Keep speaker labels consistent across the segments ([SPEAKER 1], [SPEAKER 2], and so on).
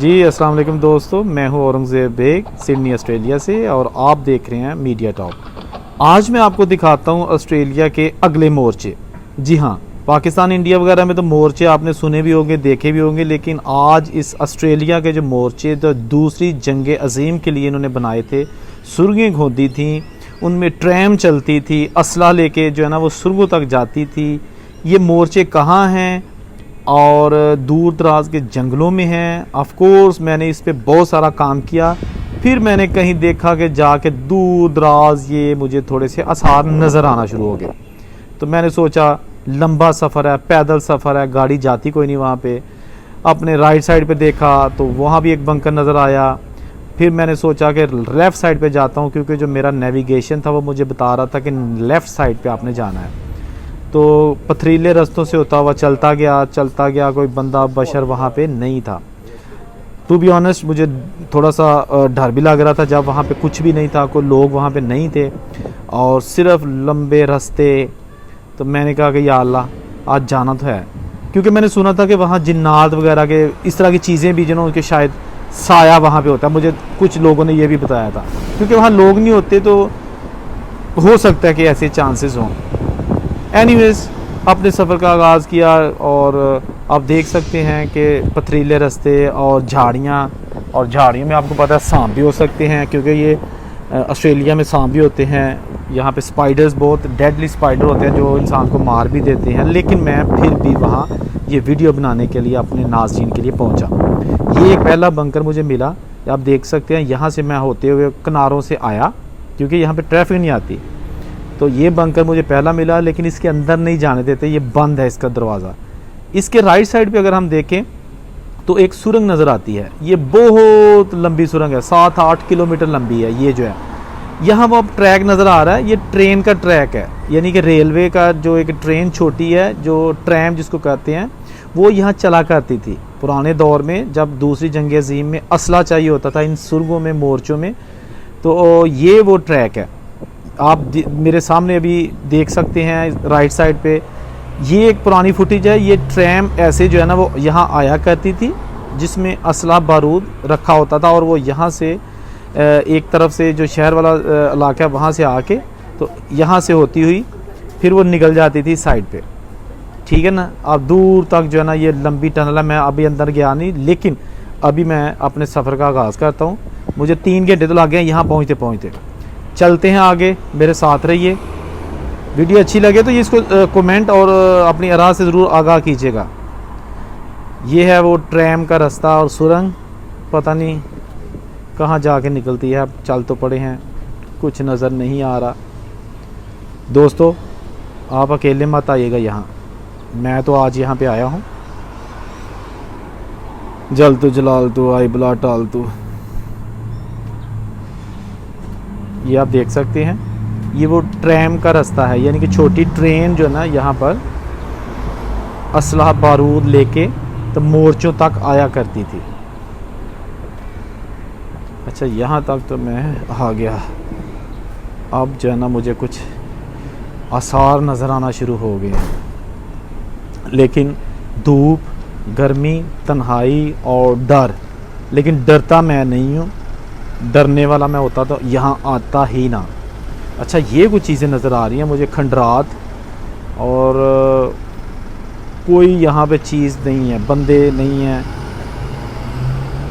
[SPEAKER 1] जी अस्सलाम वालेकुम दोस्तों, मैं हूं औरंगज़ेब बेग सिडनी ऑस्ट्रेलिया से और आप देख रहे हैं मीडिया टॉक। आज मैं आपको दिखाता हूं ऑस्ट्रेलिया के अगले मोर्चे। जी हां, पाकिस्तान इंडिया वगैरह में तो मोर्चे आपने सुने भी होंगे, देखे भी होंगे, लेकिन आज इस ऑस्ट्रेलिया के जो मोर्चे तो दूसरी जंग अजीम के लिए इन्होंने बनाए थे, सुरंगें खोदी थी, उनमें ट्रैम चलती थी, असला लेके जो है ना वो सुरंगों तक जाती थी। ये मोर्चे कहाँ हैं? और दूर दराज के जंगलों में हैं। ऑफ कोर्स मैंने इस पे बहुत सारा काम किया, फिर मैंने कहीं देखा कि जाके दूर दराज ये मुझे थोड़े से आसार नज़र आना शुरू हो गए। तो मैंने सोचा लंबा सफ़र है, पैदल सफ़र है, गाड़ी जाती कोई नहीं वहाँ पे। अपने राइट साइड पे देखा तो वहाँ भी एक बंकर नज़र आया। फिर मैंने सोचा कि लेफ़्ट साइड पे जाता हूँ, क्योंकि जो मेरा नेविगेशन था वो मुझे बता रहा था कि लेफ़्ट साइड पे आपने जाना है। तो पथरीले रास्तों से होता हुआ चलता गया, कोई बंदा बशर वहाँ पे नहीं था। टू बी ऑनेस्ट मुझे थोड़ा सा डर भी लग रहा था जब वहाँ पे कुछ भी नहीं था, कोई लोग वहाँ पे नहीं थे और सिर्फ लंबे रास्ते। तो मैंने कहा कि या अल्लाह आज जाना तो है, क्योंकि मैंने सुना था कि वहाँ जिन्नात वगैरह के इस तरह की चीज़ें भी जिन्होंने के शायद साया वहाँ पे होता है। मुझे कुछ लोगों ने ये भी बताया था, क्योंकि वहाँ लोग नहीं होते तो हो सकता है कि ऐसे चांसेस हों। एनीवेज़ अपने सफ़र का आगाज़ किया और आप देख सकते हैं कि पथरीले रास्ते और झाड़ियों में आपको पता है सांप भी हो सकते हैं, क्योंकि ये ऑस्ट्रेलिया में सांप भी होते हैं। यहाँ पे स्पाइडर्स, बहुत डेडली स्पाइडर होते हैं जो इंसान को मार भी देते हैं। लेकिन मैं फिर भी वहाँ ये वीडियो बनाने के लिए अपने नाज़रीन के लिए पहुँचा। ये एक पहला बंकर मुझे मिला, आप देख सकते हैं। यहाँ से मैं होते हुए किनारों से आया, क्योंकि यहाँ पे ट्रैफिक नहीं आती। तो ये बंकर मुझे पहला मिला, लेकिन इसके अंदर नहीं जाने देते, ये बंद है इसका दरवाज़ा। इसके राइट साइड पे अगर हम देखें तो एक सुरंग नज़र आती है। ये बहुत लंबी सुरंग है, 7-8 किलोमीटर लंबी है। ये जो है यहाँ वो अब ट्रैक नज़र आ रहा है, ये ट्रेन का ट्रैक है, यानी कि रेलवे का जो एक ट्रेन छोटी है, जो ट्रैम जिसको कहते हैं, वो यहाँ चला करती थी पुराने दौर में, जब दूसरी जंग अज़ीम में असला चाहिए होता था इन सुरंगों में, मोर्चों में। तो ये वो ट्रैक है, आप मेरे सामने अभी देख सकते हैं राइट साइड पे। ये एक पुरानी फुटेज है। ये ट्रैम ऐसे जो है ना वो यहाँ आया करती थी, जिसमें असला बारूद रखा होता था, और वो यहाँ से एक तरफ से जो शहर वाला इलाका है वहाँ से आके तो यहाँ से होती हुई फिर वो निकल जाती थी साइड पे। ठीक है ना, आप दूर तक जो है ना ये लंबी टनल है। मैं अभी अंदर गया नहीं, लेकिन अभी मैं अपने सफ़र का आगाज़ करता हूँ। मुझे 3 घंटे तो लग गए यहाँ पहुँचते। चलते हैं आगे, मेरे साथ रहिए। वीडियो अच्छी लगे तो ये इसको कमेंट और अपनी आराज़ से ज़रूर आगाह कीजिएगा। ये है वो ट्रैम का रास्ता और सुरंग, पता नहीं कहाँ जाके निकलती है। अब चल तो पड़े हैं, कुछ नज़र नहीं आ रहा। दोस्तों आप अकेले मत आइएगा यहाँ, मैं तो आज यहाँ पे आया हूँ। जल तो जलाल तो आई बला टाल तो। ये आप देख सकते हैं, ये वो ट्रैम का रास्ता है, यानी कि छोटी ट्रेन जो है ना यहाँ पर असला बारूद लेके तो मोर्चों तक आया करती थी। अच्छा यहाँ तक तो मैं आ गया। अब जो है ना मुझे कुछ आसार नज़र आना शुरू हो गए, लेकिन धूप, गर्मी, तन्हाई और डर। लेकिन डरता मैं नहीं हूँ, डरने वाला मैं होता तो यहाँ आता ही ना। अच्छा ये कुछ चीज़ें नज़र आ रही हैं मुझे, खंडरात, और कोई यहाँ पे चीज़ नहीं है, बंदे नहीं हैं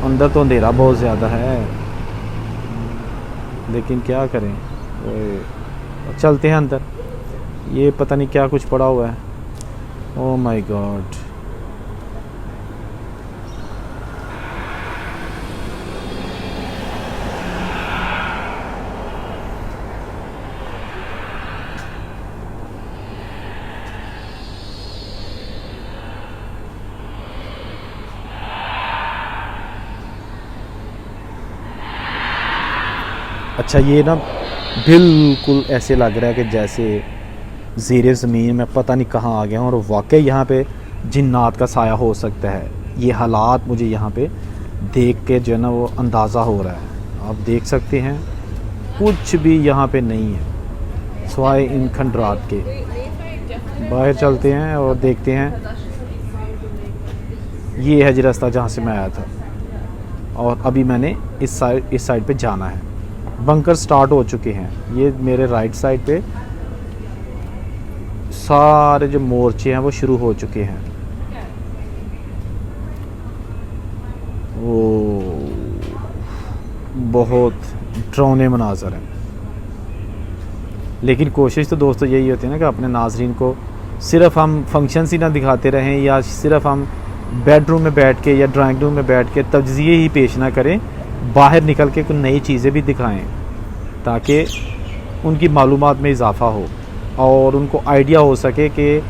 [SPEAKER 1] अंदर। तो अंधेरा बहुत ज़्यादा है, लेकिन क्या करें, चलते हैं अंदर। ये पता नहीं क्या कुछ पड़ा हुआ है। Oh my God. अच्छा ये ना बिल्कुल ऐसे लग रहा है कि जैसे ज़ेरे ज़मीन में पता नहीं कहाँ आ गया हूँ, और वाकई यहाँ पे जिन्नात का साया हो सकता है। ये हालात मुझे यहाँ पे देख के जो है ना वो अंदाज़ा हो रहा है। आप देख सकते हैं कुछ भी यहाँ पे नहीं है सिवाय इन खंडरात के। बाहर चलते हैं और देखते हैं ये है जी रास्ता जहाँ से मैं आया था, और अभी मैंने इस साइड पे जाना है। बंकर स्टार्ट हो चुके हैं। ये मेरे राइट साइड पे सारे जो मोर्चे हैं वो शुरू हो चुके हैं। वो बहुत डरावने मनाज़र हैं, लेकिन कोशिश तो दोस्तों यही होती है ना कि अपने नाजरीन को सिर्फ हम फंक्शंस ही ना दिखाते रहें, या सिर्फ हम बेडरूम में बैठ के या ड्राइंग रूम में बैठ के तज्ज़िये ही पेश ना करें, बाहर निकल के कुछ नई चीज़ें भी दिखाएं ताकि उनकी मालूमात में इजाफ़ा हो और उनको आइडिया हो सके कि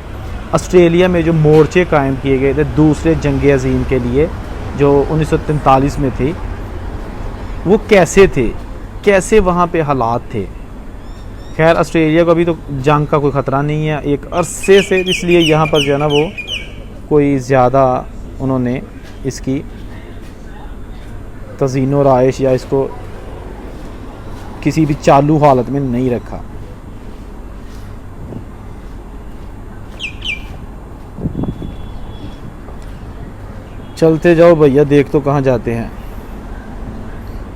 [SPEAKER 1] ऑस्ट्रेलिया में जो मोर्चे कायम किए गए थे दूसरे जंग अज़ीम के लिए जो 1943 में थी, वो कैसे थे, कैसे वहाँ पे हालात थे। खैर ऑस्ट्रेलिया को अभी तो जंग का कोई ख़तरा नहीं है एक अरसे से, इसलिए यहाँ पर जो है ना वो कोई ज़्यादा उन्होंने इसकी तज़ीनो राइश या इसको किसी भी चालू हालत में नहीं रखा। चलते जाओ भैया, देख तो कहाँ जाते हैं।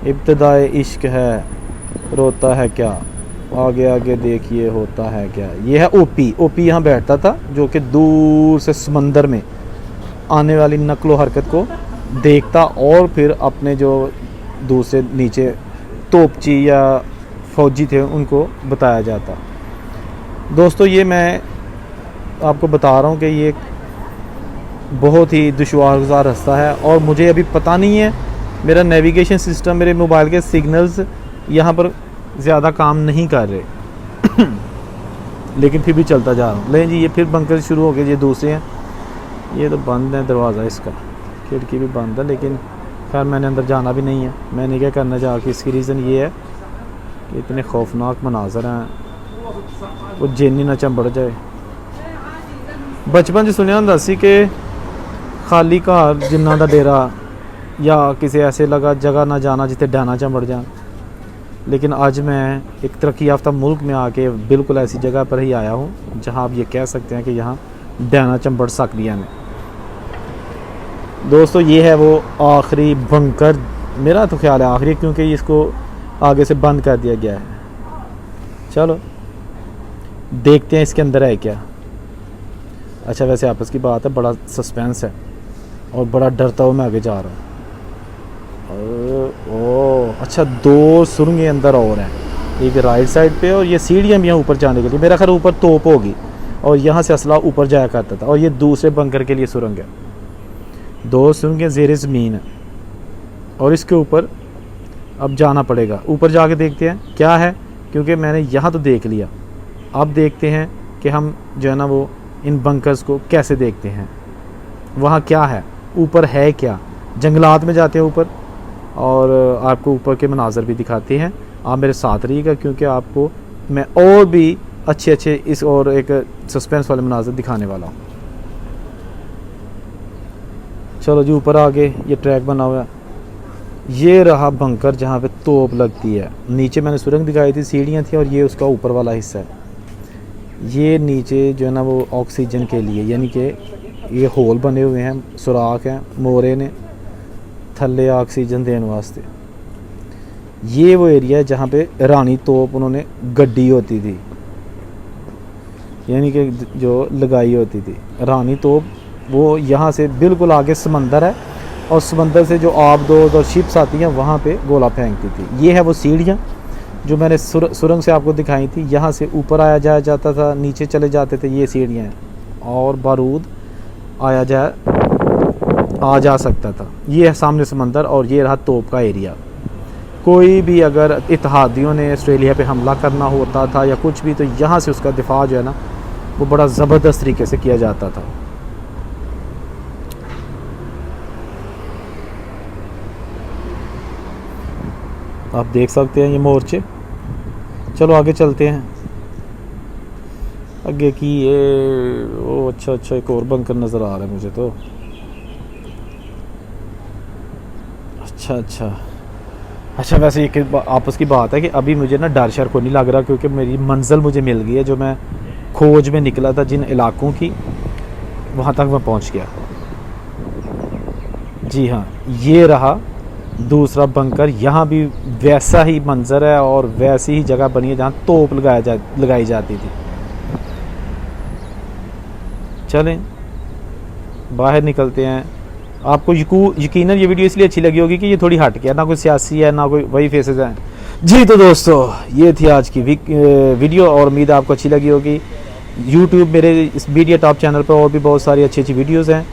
[SPEAKER 1] इब्तिदाए इश्क है, रोता है क्या, आगे आगे देखिए होता है क्या। ये है ओपी। ओपी यहाँ बैठता था जो कि दूर से समंदर में आने वाली नकलो हरकत को देखता और फिर अपने जो दूसरे नीचे तोपची या फौजी थे उनको बताया जाता। दोस्तों ये मैं आपको बता रहा हूँ कि ये बहुत ही दुश्वारगुज़ार रास्ता है और मुझे अभी पता नहीं है, मेरा नेविगेशन सिस्टम, मेरे मोबाइल के सिग्नल्स यहाँ पर ज़्यादा काम नहीं कर रहे लेकिन फिर भी चलता जा रहा हूँ। लेकिन जी ये फिर बंकर शुरू हो गए, ये दूसरे हैं, ये तो बंद है दरवाज़ा, इसका खिड़की भी बंद है, लेकिन खैर मैंने अंदर जाना भी नहीं है। मैंने क्या करना जाके, इसकी रीज़न ये है कि इतने खौफनाक मनाजर हैं, वो जिन ना चंबड़ जाए। बचपन च सुनिया होंदा सी कि खाली घर जिन्ना दा डेरा या किसी ऐसे लगा जगह ना जाना जिथे डैना चंबड़ जाए, लेकिन आज मैं एक तरक्की याफ्ता मुल्क में आके बिल्कुल ऐसी जगह पर ही आया हूँ जहाँ आप ये कह सकते हैं कि यहाँ डैना चंबड़ सकदियाँ ने। दोस्तों ये है वो आखिरी बंकर, मेरा तो ख्याल है आखिरी, क्योंकि इसको आगे से बंद कर दिया गया है। चलो देखते हैं इसके अंदर है क्या। अच्छा वैसे आपस की बात है, बड़ा सस्पेंस है और बड़ा डरता हुआ मैं आगे जा रहा हूँ। ओह अच्छा, दो सुरंगें अंदर और हैं, एक राइट साइड पे और ये सीढ़ियाँ भी हैं ऊपर जाने के लिए। मेरा ख्याल ऊपर तोप होगी और यहाँ से असला ऊपर जाया करता था, और ये दूसरे बंकर के लिए सुरंग है। दो सुरंगें ज़ेरे ज़मीन है और इसके ऊपर अब जाना पड़ेगा। ऊपर जाके देखते हैं क्या है, क्योंकि मैंने यहाँ तो देख लिया, अब देखते हैं कि हम जो है ना वो इन बंकर्स को कैसे देखते हैं, वहाँ क्या है, ऊपर है क्या। जंगलात में जाते हैं ऊपर और आपको ऊपर के मनाजर भी दिखाते हैं। आप मेरे साथ रहिएगा क्योंकि आपको मैं और भी अच्छे इस और एक सस्पेंस वाले मनाजर दिखाने वाला हूँ। चलो जी ऊपर आगे ये ट्रैक बना हुआ है, ये रहा बंकर जहाँ पे तोप लगती है। नीचे मैंने सुरंग दिखाई थी, सीढ़ियाँ थी, और ये उसका ऊपर वाला हिस्सा है। ये नीचे जो है ना वो ऑक्सीजन के लिए, यानी कि ये होल बने हुए हैं, सुराख हैं मोरे ने थल्ले ऑक्सीजन देने वास्ते। ये वो एरिया है जहाँ पे रानी तोप उन्होंने गड्डी होती थी, यानी कि जो लगाई होती थी रानी तोप, वो यहाँ से बिल्कुल आगे समंदर है और समंदर से जो आबदोज और शिप्स आती हैं वहाँ पे गोला फेंकती थी। ये है वो सीढ़ियाँ जो मैंने सुरंग से आपको दिखाई थी। यहाँ से ऊपर आया जाया जाता था, नीचे चले जाते थे, ये सीढ़ियाँ हैं, और बारूद आ जा सकता था। ये है सामने समंदर और ये रहा तोप का एरिया। कोई भी अगर इत्तेहादियों ने ऑस्ट्रेलिया पे हमला करना होता था या कुछ भी, तो यहाँ से उसका दिफा जो है ना वो बड़ा ज़बरदस्त तरीके से किया जाता था। आप देख सकते हैं ये मोर्चे। चलो आगे चलते हैं। आगे की ये ओ अच्छा एक और बंकर नज़र आ रहा है मुझे तो। अच्छा वैसे ये आपस की बात है कि अभी मुझे ना डर शर को नहीं लग रहा, क्योंकि मेरी मंजिल मुझे मिल गई है जो मैं खोज में निकला था जिन इलाकों की, वहाँ तक मैं पहुँच गया। जी हाँ, ये रहा दूसरा बंकर। यहाँ भी वैसा ही मंजर है और वैसी ही जगह बनी है जहाँ तोप लगाई जाती थी। चलें बाहर निकलते हैं। आपको यकीनन ये वीडियो इसलिए अच्छी लगी होगी कि ये थोड़ी हट के है, ना कोई सियासी है ना कोई वही फेसेस हैं। जी तो दोस्तों, ये थी आज की वीडियो और उम्मीद है आपको अच्छी लगी होगी। यूट्यूब मेरे इस मीडिया टॉप चैनल पर और भी बहुत सारी अच्छी अच्छी वीडियोज़ हैं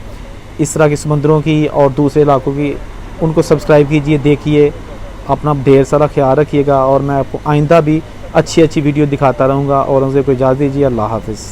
[SPEAKER 1] इस तरह के समुद्रों की और दूसरे इलाकों की, उनको सब्सक्राइब कीजिए, देखिए, अपना ढेर सारा ख्याल रखिएगा और मैं आपको आइंदा भी अच्छी अच्छी वीडियो दिखाता रहूँगा। और उनसे कोई इजाज़त दीजिए। अल्लाह हाफ़िज़।